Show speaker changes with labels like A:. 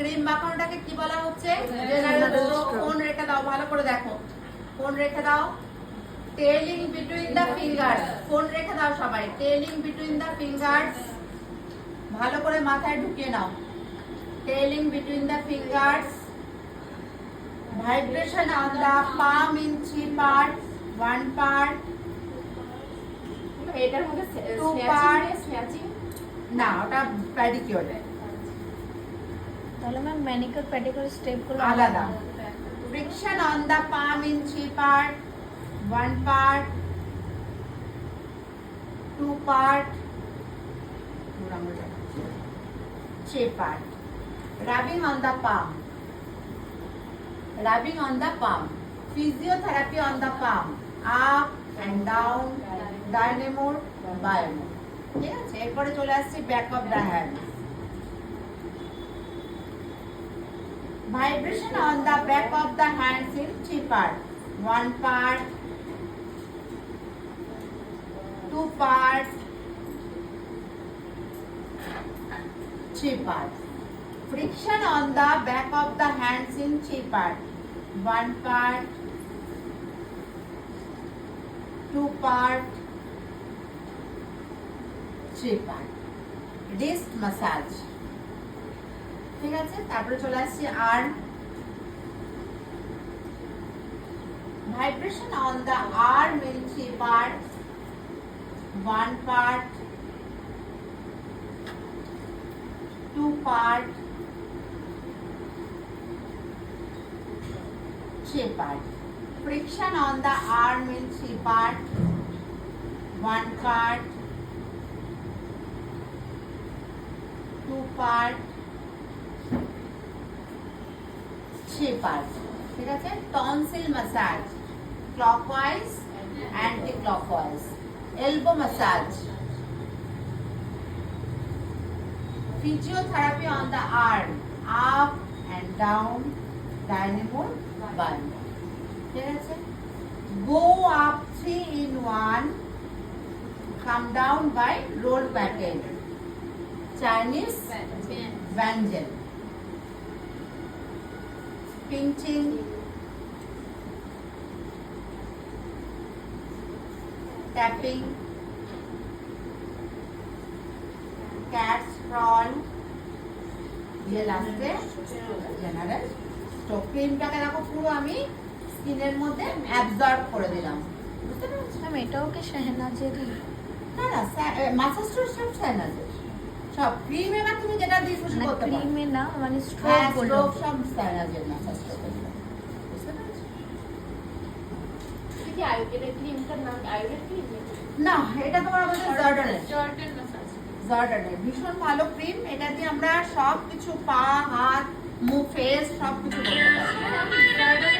A: Cream মাখানোটাকে কি বলা হচ্ছে? General stroke. কোন রেখে দাও, ভালো করে দেখো, কোন রেখে দাও? Telling between the fingers. কোন রেখে দাও সবাই? Telling between the fingers. ভালো করে মাথায় ঢুকিয়ে নাও। Telling between the fingers. Vibration on the palm in 3 part. 1 part,
B: এটার মধ্যে
A: 2 পার্ট।
B: স্ন্যাচিং
A: না, ওটা প্যাডিকিউর,
C: তাহলে ম্যাম ম্যানিকিউর পেডিকিউর স্টেপগুলো
A: আলাদা। Friction on the palm in 3 part. 1 part, 2 part, 3 part. Rubbing on the palm. Rubbing on the palm. Physiotherapy on the palm. Up and down, dynamo, biome. ঠিক আছে, এরপরে চলে আসছি back of the hand. Vibration on the back of the hands in 3 parts. 1 part, 2 parts, 3 parts. Friction on the back of the hands in 3 parts. 1 part, 2 part, 3 part. Wrist massage. ঠিক আছে, তারপরে চলে আসছি arm. Vibration on the arm in 3 parts. 1 part, 2 part, 3 part. Friction on the arm in 3 part. 1 part, 2 part, 3 part. ঠিক আছে, tonsil massage, clockwise, anti clockwise. Elbow massage. Physiotherapy on the arm, up and down, dynamo, biome. ঠিক আছে, go up 3 in 1, come down by roll pattern. Chinese Vangelis. Pinching, tapping, cat sprawl, দিয়ে লাস্টে general stroke. ক্রিমটাকে দেখো পুরো আমি স্কিনের মধ্যে absorb করে দিলাম, বুঝতে পেরেছো?
C: ম্যাম এটাও কি শাহনাজেরই?
A: না না, মাসাজ সব সাইনাজের সব। ক্রিম এবার তুমি যেটা দিয়ে খুশি
C: মানে
A: করতে পারো।
C: ক্রিমে না, মানে
A: হ্যাঁ,
C: স্ট্রোক বললো।
A: স্ট্রোক সব সাইনাজের মাসাজ করতে পারো, বুঝতে পেরেছো?
B: কি আয়ুর্বেদিক ক্রিমটার নাম আয়ুর্বেদিক ক্রিম?
A: না, এটা তোমার আমাদের জর্ডানের।
B: Jordan massage.
A: জর্ডানের ভীষণ ভালো ক্রিম। এটা দিয়ে আমরা সব কিছু, পা, হাত, মুখ, ফেস সব কিছু করতে পারি।
B: জর্ডান